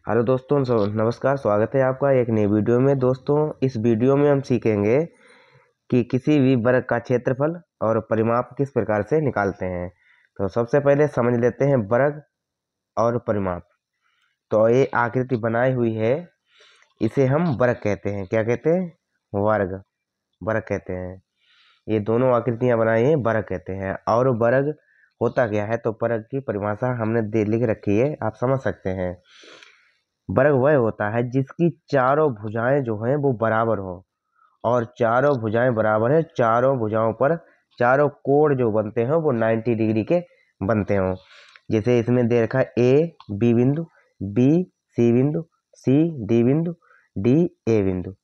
Hello दोस्तों, नमस्कार। स्वागत है आपका एक नई वीडियो में। दोस्तों, इस वीडियो में हम सीखेंगे कि किसी भी वर्ग का क्षेत्रफल और परिमाप किस प्रकार से निकालते हैं। तो सबसे पहले समझ लेते हैं वर्ग और परिमाप। तो ये आकृति बनाई हुई है, इसे हम वर्ग कहते हैं। क्या कहते हैं? वर्ग, वर्ग कहते हैं। ये दोनों आकृतियां बनाई हैं, वर्ग कहते हैं। और वर्ग होता क्या है, तो वर्ग की परिभाषा हमने लिख रखी है, आप समझ सकते हैं। वर्ग वह होता है जिसकी चारों भुजाएं जो हैं वो बराबर हो, और चारों भुजाएं बराबर है, चारों भुजाओं पर चारों कोण जो बनते हैं वो 90 डिग्री के बनते हो। जैसे इसमें दे रखा है ए बी बिंदु, बी सी बिंदु, सी डी बिंदु, डी ए बिंदु।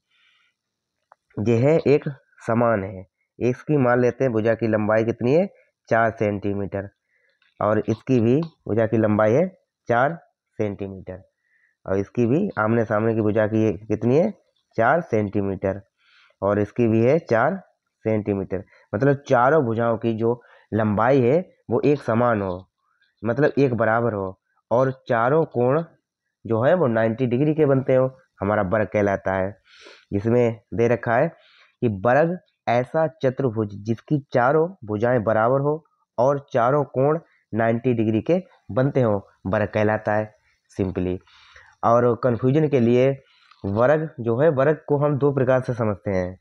यह है एक समान है। इसकी मान लेते हैं भुजा की लंबाई कितनी है, 4 सेंटीमीटर, और इसकी भी भुजा की लंबाई है 4 सेंटीमीटर, और इसकी भी आमने सामने की भुजा की कितनी है, 4 सेंटीमीटर, और इसकी भी है 4 सेंटीमीटर। मतलब चारों भुजाओं की जो लंबाई है वो एक समान हो, मतलब एक बराबर हो, और चारों कोण जो है वो 90 डिग्री के बनते हो, हमारा वर्ग कहलाता है। जिसमें दे रखा है कि वर्ग ऐसा चतुर्भुज जिसकी चारों भुजाएं बराबर हो और चारों कोण 90 डिग्री के बनते हो, वर्ग कहलाता है सिंपली। और कन्फ्यूजन के लिए वर्ग जो है, वर्ग को हम दो प्रकार से समझते हैं।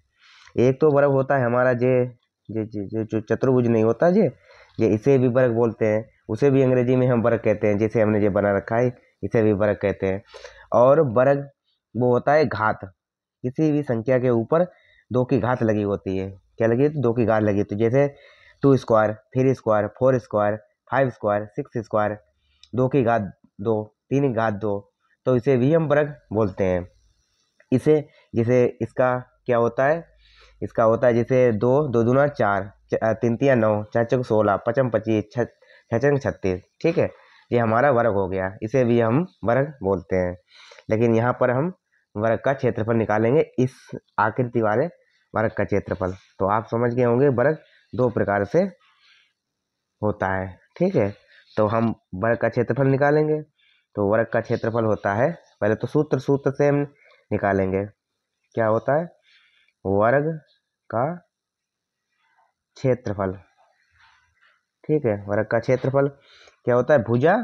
एक तो वर्ग होता है हमारा जो चतुर्भुज नहीं होता ये इसे भी वर्ग बोलते हैं, उसे भी अंग्रेजी में हम वर्ग कहते हैं। जैसे हमने ये बना रखा है, इसे भी वर्ग कहते हैं। और वर्ग वो होता है घात, किसी भी संख्या के ऊपर 2 की घात लगी होती है। क्या लगी? 2 की घात लगी। तो जैसे 2 square, 3 square, 4 square, 5 square, 6 square, 2 की घात 2, 3 की घात 2, तो इसे भी हम वर्ग बोलते हैं। इसे जैसे इसका क्या होता है, इसका होता है जैसे 2 2 दूना 4, 3 3 9, 4 4 16, 5 25, 6 6 36। ठीक है, ये हमारा वर्ग हो गया, इसे भी हम वर्ग बोलते हैं। लेकिन यहाँ पर हम वर्ग का क्षेत्रफल निकालेंगे, इस आकृति वाले वर्ग का क्षेत्रफल। तो आप समझ गए होंगे वर्ग दो प्रकार से होता है। ठीक है, तो हम वर्ग का क्षेत्रफल निकालेंगे। तो वर्ग का क्षेत्रफल होता है, पहले तो सूत्र से हम निकालेंगे। क्या होता है? वर्ग का क्षेत्रफल। ठीक है, वर्ग का क्षेत्रफल क्या होता है? भुजा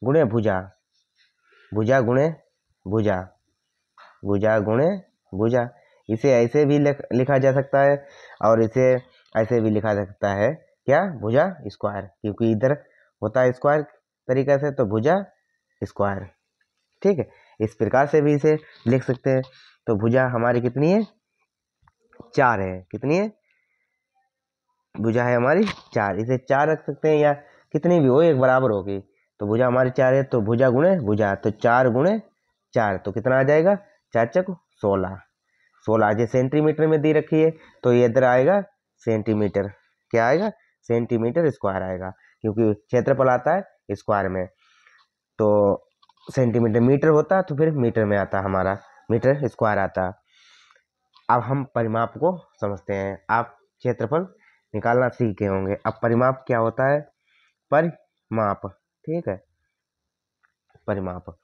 गुणे भुजा, भुजा गुणे भुजा, भुजा गुणे भुजा। इसे ऐसे भी लिखा जा सकता है, और इसे ऐसे भी लिखा जा सकता है। क्या? भुजा स्क्वायर, क्योंकि इधर होता है स्क्वायर तरीके से, तो भुजा स्क्वायर। ठीक है, इस प्रकार से भी इसे लिख सकते हैं। तो भुजा हमारी कितनी है? 4 है। कितनी है? भुजा है हमारी 4। इसे 4 रख सकते हैं, या कितनी भी हो, एक बराबर होगी। तो भुजा हमारी 4 है, तो भुजा गुणे भुजा, तो 4 गुणे 4, तो कितना आ जाएगा? 4 चक 16। 16 जो सेंटीमीटर में दी रखी है, तो ये इधर आएगा सेंटीमीटर। क्या आएगा? सेंटीमीटर स्क्वायर आएगा, क्योंकि क्षेत्रफल आता है स्क्वायर में। तो सेंटीमीटर मीटर होता तो फिर मीटर में आता, हमारा मीटर स्क्वायर आता। अब हम परिमाप को समझते हैं। आप क्षेत्रफल निकालना सीख गए होंगे। अब परिमाप क्या होता है? परिमाप। ठीक है, परिमाप।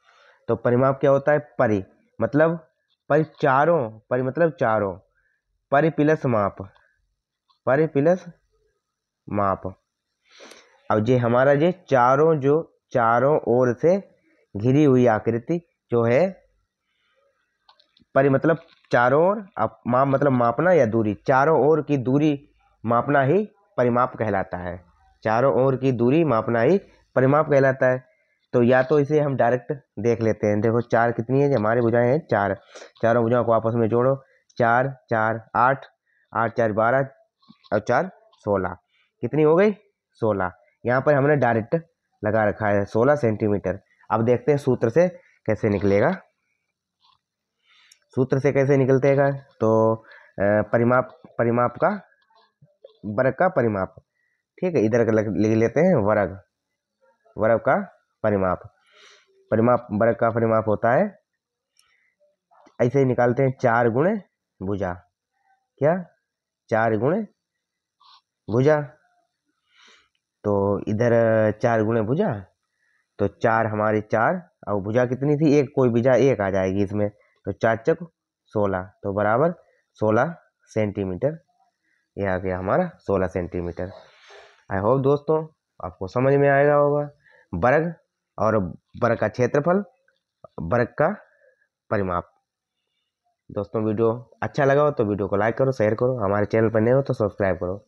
तो परिमाप क्या होता है? परि मतलब चारों, परि मतलब चारों, परि प्लस माप, परि प्लस माप। अब ये हमारा ये चारों, जो चारों ओर से घिरी हुई आकृति जो है, परि मतलब चारों ओर, अब माप मतलब मापना या दूरी, चारों ओर की दूरी मापना ही परिमाप कहलाता है। चारों ओर की दूरी मापना ही परिमाप कहलाता है। तो या तो इसे हम डायरेक्ट देख लेते हैं। देखो 4 कितनी है? हमारी भुजाएं हैं 4, चारों भुजाओं को आपस में जोड़ो। 4 4 8, 8 4 12, और 4 16, कितनी हो गई? 16। यहाँ पर हमने डायरेक्ट लगा रखा है 16 सेंटीमीटर। अब देखते हैं सूत्र से कैसे निकलेगा। सूत्र से कैसे निकलतेगा? तो परिमाप, परिमाप का वर्ग का परिमाप। ठीक है, इधर लिख लेते हैं वर्ग, वर्ग का परिमाप। परिमाप वर्ग का परिमाप होता है, ऐसे ही निकालते हैं, 4 गुणे भुजा। क्या? 4 गुणे भुजा। तो इधर 4 गुणे भुजा, तो 4 हमारी 4, और भुजा कितनी थी, एक, कोई भुजा एक आ जाएगी इसमें, तो 4 चौक 16, तो बराबर 16 सेंटीमीटर। यह आ गया हमारा 16 सेंटीमीटर। आई होप दोस्तों आपको समझ में आएगा होगा वर्ग और वर्ग का क्षेत्रफल, वर्ग का परिमाप। दोस्तों वीडियो अच्छा लगा हो तो वीडियो को लाइक करो, शेयर करो, हमारे चैनल पर नए हो तो सब्सक्राइब करो।